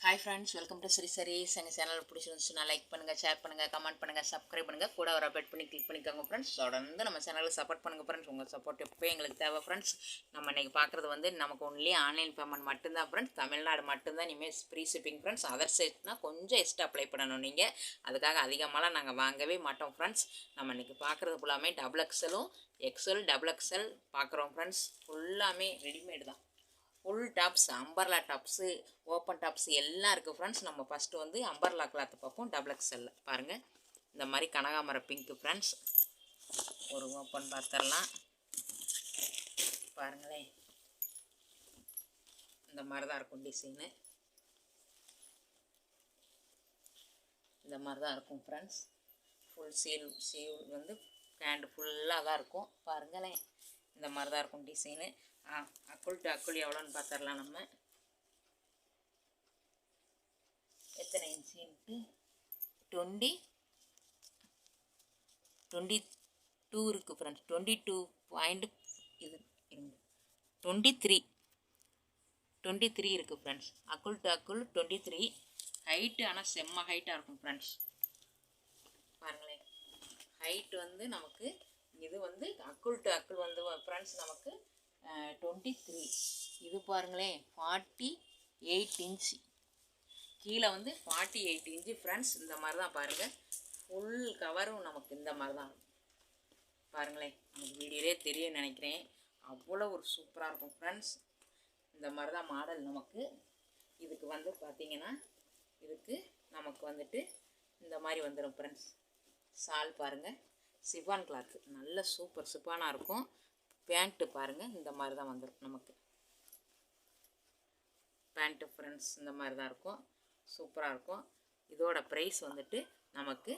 Hi friends, welcome to sarees. எங்கள் channel பிடிச்சிருந்துச்சுன்னா like பண்ணுங்கள், ஷேர் பண்ணுங்கள், கமெண்ட் பண்ணுங்கள், சப்ஸ்கிரைப் பண்ணுங்கள், கூட ஒரு அப்டேட் பண்ணி கிளிக் பண்ணிக்கோங்க ஃப்ரெண்ட்ஸ். தொடர்ந்து நம்ம சேனலுக்கு சப்போர்ட் பண்ணுங்கள் ஃப்ரெண்ட்ஸ். உங்கள் சப்போர்ட் எப்போ எங்களுக்கு தேவை ஃப்ரெண்ட்ஸ். நம்ம இன்றைக்கி பார்க்குறது வந்து நமக்கு ஒன்லி ஆன்லைன் பேமெண்ட் மட்டும்தான் ஃப்ரெண்ட்ஸ். தமிழ்நாடு மட்டும்தான் இனிமேல் ஃப்ரீ ஷிப்பிங் ஃப்ரெண்ட்ஸ். அதர் சைட்னா கொஞ்சம் எக்ஸ்ட்ரா அப்ளை பண்ணணும் நீங்கள். அதுக்காக அதிகமாகலாம் நாங்கள் வாங்கவே மாட்டோம் ஃப்ரெண்ட்ஸ். நம்ம இன்றைக்கி பார்க்குறது ஃபுல்லாமே டபுள் எக்ஸலும் எக்ஸல் டபுள் எக்ஸல் பார்க்குறோம் ஃப்ரெண்ட்ஸ். ஃபுல்லாமே ரெடிமேடு தான். Full tops, umbrella tops, open tops எல்லாம் இருக்குது ஃப்ரெண்ட்ஸ். நம்ம ஃபஸ்ட்டு வந்து அம்பர்லா கிளாத்து பார்ப்போம். டபுள் எக்ஸலில் பாருங்கள், இந்த மாதிரி கனகாமர பிங்க்கு ஃப்ரெண்ட்ஸ். ஒரு ஓப்பன் பார்த்துடலாம் பாருங்களேன். இந்த மாதிரி தான் இருக்கும் டிசைனு. இந்த மாதிரி தான் இருக்கும் ஃப்ரெண்ட்ஸ். ஃபுல் சீவ் வந்து ஹேண்டு ஃபுல்லாக தான் இருக்கும் பாருங்களேன். இந்த மாதிரி தான் இருக்கும் டிசைனு. அக்குள் டு அக்குள் எவ்வளோன்னு பார்த்துடலாம். நம்ம எத்தனை இன்ச்சுன்ட்டு 22 இருக்குது ஃப்ரெண்ட்ஸ். 22 பாயிண்ட் இது 23 இருக்குது ஃப்ரெண்ட்ஸ். அக்குள் டு அக்குள் 23 ஹைட்டு. ஆனால் செம்ம ஹைட்டாக இருக்கும் ஃப்ரெண்ட்ஸ். பாருங்களேன், ஹைட்டு வந்து நமக்கு இது வந்து அக்குள் டு அக்குள் வந்து ஃப்ரெண்ட்ஸ் நமக்கு 23. இது பாருங்களேன் 48 இன்ச்சு. கீழே வந்து 48 இன்ச்சு ஃப்ரெண்ட்ஸ். இந்த மாதிரி தான் பாருங்கள். ஃபுல் கவரும் நமக்கு இந்த மாதிரி தான் பாருங்களேன். நமக்கு வீடியோலே தெரியும் நினைக்கிறேன். அவ்வளோ ஒரு சூப்பராக இருக்கும் ஃப்ரெண்ட்ஸ். இந்த மாதிரி தான் மாடல் நமக்கு. இதுக்கு வந்து பார்த்திங்கன்னா இதுக்கு நமக்கு வந்துட்டு இந்த மாதிரி வந்துடும் ஃப்ரெண்ட்ஸ். சால் பாருங்கள், சிஃபான் கிளாத்து நல்ல சூப்பர் சிஃபானாக இருக்கும். பேண்ட்டு பாருங்கள், இந்த மாதிரி தான் வந்துடும் நமக்கு பேண்ட்டு ஃப்ரெண்ட்ஸ். இந்த மாதிரி தான் இருக்கும், சூப்பராக இருக்கும். இதோட ப்ரைஸ் வந்துட்டு நமக்கு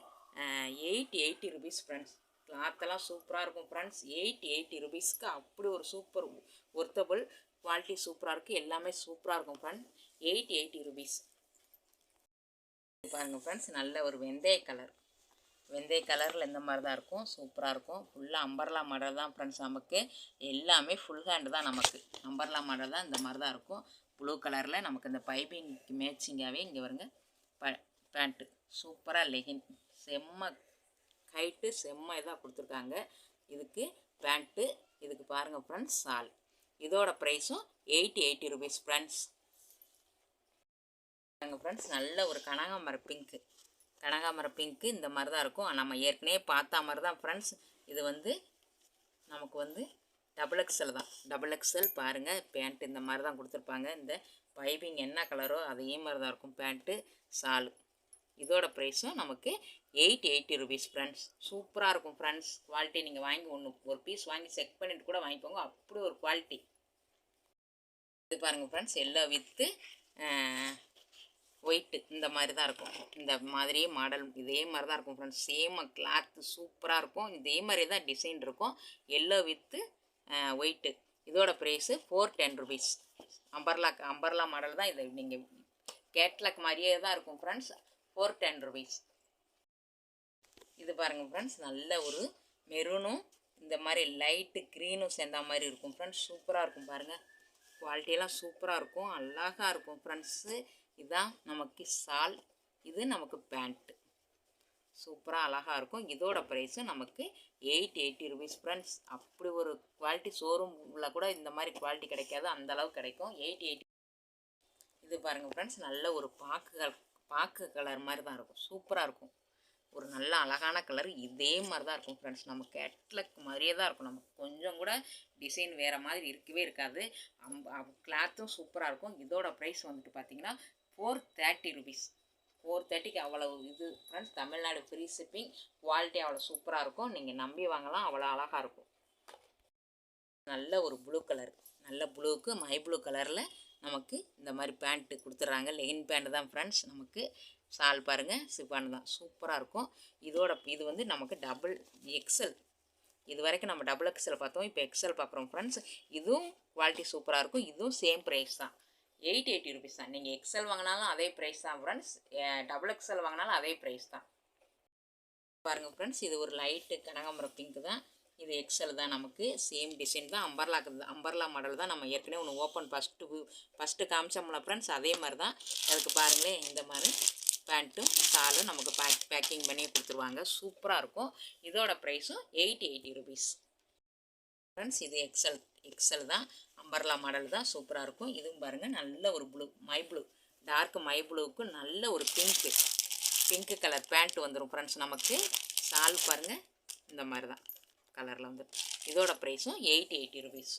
880 ருபீஸ் ஃப்ரெண்ட்ஸ். கிளாத்தெல்லாம் சூப்பராக இருக்கும் ஃப்ரெண்ட்ஸ். 880 ருபீஸ்க்கு அப்படி ஒரு சூப்பர் ஒர்த்தபிள் குவாலிட்டி சூப்பராக இருக்குது. எல்லாமே சூப்பராக இருக்கும் ஃப்ரெண்ட்ஸ். 880 ருபீஸ் பாருங்கள் ஃப்ரெண்ட்ஸ். நல்ல ஒரு வெந்தய கலரில் இந்த மாதிரி தான் இருக்கும், சூப்பராக இருக்கும். ஃபுல்லாக அம்பர்லா மாடல் தான் ஃப்ரெண்ட்ஸ். நமக்கு எல்லாமே ஃபுல் ஹேண்டு தான். நமக்கு அம்பர்லா மாடல் தான். இந்த மாதிரி தான் இருக்கும். ப்ளூ கலரில் நமக்கு இந்த பைப்பிங்க்கு மேட்சிங்காகவே இங்கே வருங்க பேண்ட்டு சூப்பராக லெகின் செம்ம ஹைட்டு செம்ம இதாக கொடுத்துருக்காங்க. இதுக்கு பேண்ட்டு, இதுக்கு பாருங்கள் ஃப்ரெண்ட்ஸ் சால். இதோட ப்ரைஸும் 880 ருபீஸ் ஃப்ரெண்ட்ஸ். ஃப்ரெண்ட்ஸ் நல்ல ஒரு கனகாமர பிங்க்கு இந்த மாதிரி தான் இருக்கும். நம்ம ஏற்கனவே பார்த்த மாதிரி தான் ஃப்ரெண்ட்ஸ். இது வந்து நமக்கு வந்து டபுள் எக்ஸல் தான். டபுள் எக்ஸல் பாருங்கள். பேண்ட்டு இந்த மாதிரி தான் கொடுத்துருப்பாங்க. இந்த பைப்பிங் என்ன கலரோ அதே மாதிரி தான் இருக்கும் பேண்ட்டு சாலு. இதோட ப்ரைஸும் நமக்கு 880 ருபீஸ் ஃப்ரெண்ட்ஸ். சூப்பராக இருக்கும் ஃப்ரெண்ட்ஸ். குவாலிட்டி நீங்கள் வாங்கி ஒரு பீஸ் வாங்கி செக் பண்ணிவிட்டு கூட வாங்கிக்கோங்க, அப்படி ஒரு குவாலிட்டி. இது பாருங்கள் ஃப்ரெண்ட்ஸ், எல்லோ வித்து ஒயிட்டு இந்த மாதிரி தான் இருக்கும். இந்த மாதிரியே மாடல் இதே மாதிரி தான் இருக்கும் ஃப்ரெண்ட்ஸ். சேம் கிளாத்து சூப்பராக இருக்கும். இதே மாதிரி தான் டிசைன் இருக்கும். Yellow with white. இதோட ப்ரைஸு 410 ருபீஸ். அம்பர்லா மாடல் தான். இது நீங்கள் கேட்லாக் மாதிரியே தான் இருக்கும் ஃப்ரெண்ட்ஸ். 410 ருபீஸ். இது பாருங்கள் ஃப்ரெண்ட்ஸ், நல்ல ஒரு மெரூனும் இந்த மாதிரி லைட்டு க்ரீனும் சேர்ந்த மாதிரி இருக்கும் ஃப்ரெண்ட்ஸ். சூப்பராக இருக்கும் பாருங்கள். குவாலிட்டியெல்லாம் சூப்பராக இருக்கும், அழகாக இருக்கும் ஃப்ரெண்ட்ஸு. இதுதான் நமக்கு சால், இது நமக்கு பேண்ட்டு சூப்பராக அழகாக இருக்கும். இதோட ப்ரைஸு நமக்கு 880 ருபீஸ் ஃப்ரெண்ட்ஸ். அப்படி ஒரு குவாலிட்டி ஷோரூமில் கூட இந்த மாதிரி குவாலிட்டி கிடைக்காது, அந்தளவுக்கு கிடைக்கும். 880. இது பாருங்கள் ஃப்ரெண்ட்ஸ், நல்ல ஒரு பாக்கு கலர் மாதிரி தான் இருக்கும், சூப்பராக இருக்கும். ஒரு நல்ல அழகான கலர். இதே மாதிரி தான் இருக்கும் ஃப்ரெண்ட்ஸ். நம்ம கேட்லாக் மாதிரியே தான் இருக்கும். நமக்கு கொஞ்சம் கூட டிசைன் வேறு மாதிரி இருக்கவே இருக்காது. கிளாத்தும் சூப்பராக இருக்கும். இதோட ப்ரைஸ் வந்துட்டு பார்த்திங்கன்னா 430 ருபீஸ். 430க்கு அவ்வளோ இது friends. Tamil Nadu free shipping. Quality அவ்வளோ சூப்பராக இருக்கும். நீங்கள் நம்பி வாங்கலாம், அவ்வளோ அழகாக இருக்கும். நல்ல ஒரு ப்ளூ கலர், நல்ல ப்ளூக்கு மை ப்ளூ கலரில் நமக்கு இந்த மாதிரி பேண்ட்டு கொடுத்துட்றாங்க. லெகின் பேண்ட்டு தான் ஃப்ரெண்ட்ஸ். நமக்கு சால் பாருங்கள், சிஃபான் தான், சூப்பராக இருக்கும். இது வந்து நமக்கு டபுள் எக்ஸல். இது வரைக்கும் நம்ம டபுள் எக்ஸல் பார்த்தோம், இப்போ எக்ஸல் பார்க்குறோம் ஃப்ரெண்ட்ஸ். இதுவும் குவாலிட்டி சூப்பராக இருக்கும். இதுவும் சேம் ப்ரைஸ் தான், 880 ருபீஸ் தான். நீங்கள் எக்ஸல் வாங்கினாலும் அதே ப்ரைஸ் தான் ஃப்ரெண்ட்ஸ். டபுள் எக்ஸல் வாங்கினாலும் அதே ப்ரைஸ் தான். பாருங்கள் ஃப்ரெண்ட்ஸ், இது ஒரு லைட்டு கனகாம்பரம் பிங்க்கு தான். இது எக்ஸல் தான், நமக்கு சேம் டிசைன் தான். அம்பர்லா மாடல் தான். நம்ம ஏற்கனவே ஒன்று ஓப்பன் ஃபஸ்ட்டு காமிச்சோம்ல ஃப்ரெண்ட்ஸ், அதே மாதிரி தான். அதுக்கு பாருங்களேன், இந்த மாதிரி பேண்ட்டும் ஷாலும் நமக்கு பேக்கிங் பண்ணி கொடுத்துருவாங்க. சூப்பராக இருக்கும். இதோட ப்ரைஸும் 880 ருபீஸ் ஃப்ரெண்ட்ஸ். இது எக்ஸல் தான், அம்பர்லா மாடல் தான். சூப்பராக இருக்கும். இதுவும் பாருங்கள், நல்ல ஒரு ப்ளூ, மை ப்ளூ, டார்க் மை ப்ளூவுக்கு நல்ல ஒரு பிங்க்கு கலர் பேண்ட் வந்துடும் ஃப்ரெண்ட்ஸ். நமக்கு ஷால் பாருங்கள், இந்த மாதிரி தான் கலரில் வந்துடும். இதோட ப்ரைஸும் 880 ருபீஸ்.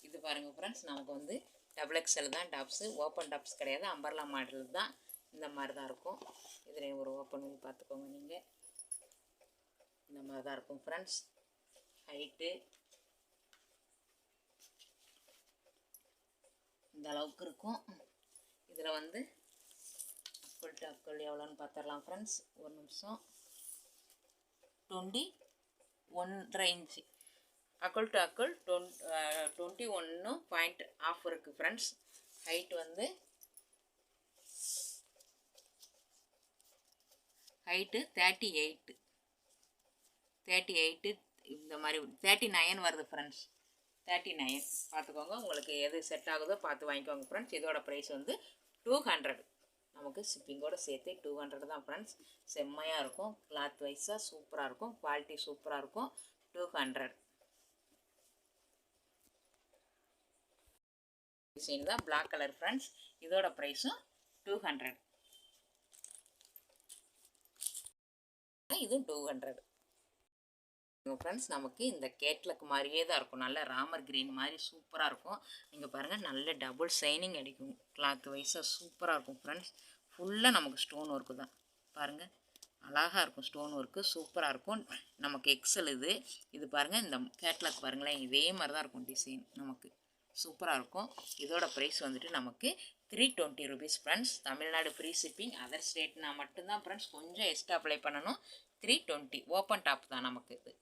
இது பாருங்கள் ஃப்ரெண்ட்ஸ், நமக்கு வந்து டபுள் எக்ஸல் தான் டாப்ஸு, ஓப்பன் டாப்ஸ் கிடையாது, அம்பர்லா மாடல் தான். இந்த மாதிரி தான் இருக்கும். இதில் ஒரு ஓப்பன் பண்ணி பார்த்துக்கோங்க நீங்கள். இந்த மாதிரி தான் இருக்கும் ஃப்ரெண்ட்ஸ். ஹைட்டு இந்த அளவுக்கு இருக்கும். இதில் வந்து அக்குள் டு அக்குள் எவ்வளோன்னு பார்த்துடலாம் ஃப்ரெண்ட்ஸ். ஒரு நிமிஷம். 21.5 இன்ச்சு அக்குள் டு அக்குள் 21 பாயிண்ட் ஆஃப் இருக்குது ஃப்ரெண்ட்ஸ். ஹைட் வந்து ஹைட்டு 38 இந்த மாதிரி 39 வருது ஃப்ரெண்ட்ஸ். 39 பார்த்துக்கோங்க. உங்களுக்கு எது செட் ஆகுதோ பார்த்து வாங்கிக்கோங்க ஃப்ரெண்ட்ஸ். இதோட ப்ரைஸ் வந்து 200. நமக்கு ஷிப்பிங்கோடு சேர்த்து 200 தான் ஃப்ரெண்ட்ஸ். செம்மையாக இருக்கும். கிளாத் வைஸாக சூப்பராக இருக்கும். குவாலிட்டி சூப்பராக இருக்கும். 200 டிசைன் தான், பிளாக் கலர் ஃப்ரெண்ட்ஸ். இதோட ப்ரைஸும் 200. இதுவும் 200 ஃப்ரெண்ட்ஸ். நமக்கு இந்த கேட்லக் மாதிரியே தான் இருக்கும். நல்ல ராமர் கிரீன் மாதிரி சூப்பராக இருக்கும். நீங்கள் பாருங்கள், நல்ல டபுள் ஷைனிங் அடிக்கும். கிளாத் வைஸாக சூப்பராக இருக்கும் ஃப்ரெண்ட்ஸ். ஃபுல்லாக நமக்கு ஸ்டோன் ஒர்க்கு தான் பாருங்கள். அழகாக இருக்கும். ஸ்டோன் ஒர்க்கு சூப்பராக இருக்கும். நமக்கு எக்ஸல் இது பாருங்கள். இந்த கேட்லாக் பாருங்களேன், இதே மாதிரி தான் இருக்கும் டிசைன். நமக்கு சூப்பராக இருக்கும். இதோட ப்ரைஸ் வந்துட்டு நமக்கு 320 rupees friends. Tamil Nadu free shipping. Other ஸ்டேட்னா மட்டும்தான் ஃப்ரெண்ட்ஸ் கொஞ்சம் எக்ஸ்ட்ரா அப்ளை பண்ணணும். 320 ஓப்பன் டாப் தான் நமக்கு இது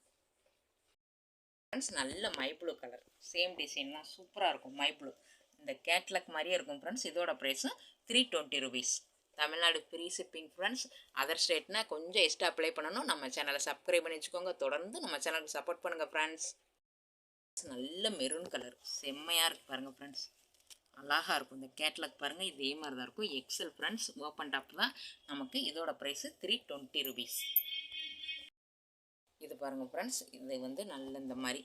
ஃப்ரெண்ட்ஸ். நல்ல மை ப்ளூ கலர், சேம் டிசைன்லாம் சூப்பராக இருக்கும். மை ப்ளூ இந்த கேட்லாக் மாதிரியே இருக்கும் ஃப்ரெண்ட்ஸ். இதோட ப்ரைஸும் 320 rupees. Tamil Nadu free shipping friends. Other ஸ்டேட்னா கொஞ்சம் எக்ஸ்ட்ரா அப்ளை பண்ணணும். நம்ம சேனலை சப்ஸ்கிரைப் பண்ணி வச்சுக்கோங்க. தொடர்ந்து நம்ம சேனலுக்கு சப்போர்ட் பண்ணுங்கள் ஃப்ரெண்ட்ஸ். நல்ல மெரூன் கலர் செம்மையாக இருக்குது பாருங்கள் ஃப்ரெண்ட்ஸ். அழகாக இருக்கும். இந்த கேட்லாக் பாருங்கள், இதே மாதிரி தான் இருக்கும். XL friends. ஓப்பன் டாப் தான் நமக்கு. இதோட ப்ரைஸு 320 ருபீஸ். இது பாருங்கள் ஃப்ரெண்ட்ஸ். இது வந்து நல்ல இந்த மாதிரி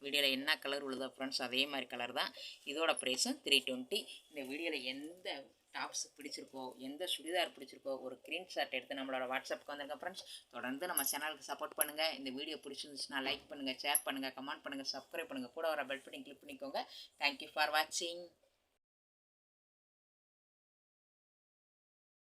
வீடியோவில் என்ன கலர் உள்ளதோ ஃப்ரெண்ட்ஸ், அதே மாதிரி கலர் தான். இதோட ப்ரைஸும் 320. இந்த வீடியோவில் எந்த டாப்ஸ் பிடிச்சிருக்கோ, எந்த சுடிதார் பிடிச்சிருக்கோ, ஒரு ஸ்க்ரீன்ஷாட் எடுத்து நம்மளோட வாட்ஸ்அப்புக்கு வந்துருங்க ஃப்ரெண்ட்ஸ். தொடர்ந்து நம்ம சேனலுக்கு சப்போர்ட் பண்ணுங்கள். இந்த வீடியோ பிடிச்சிருந்துச்சுன்னா லைக் பண்ணுங்கள், ஷேர் பண்ணுங்கள், கமெண்ட் பண்ணுங்கள், சப்ஸ்கிரைப் பண்ணுங்கள். கூட வர பெல் பட்டன் கிளிக் பண்ணிக்கோங்க. தேங்க்யூ ஃபார் வாட்சிங்.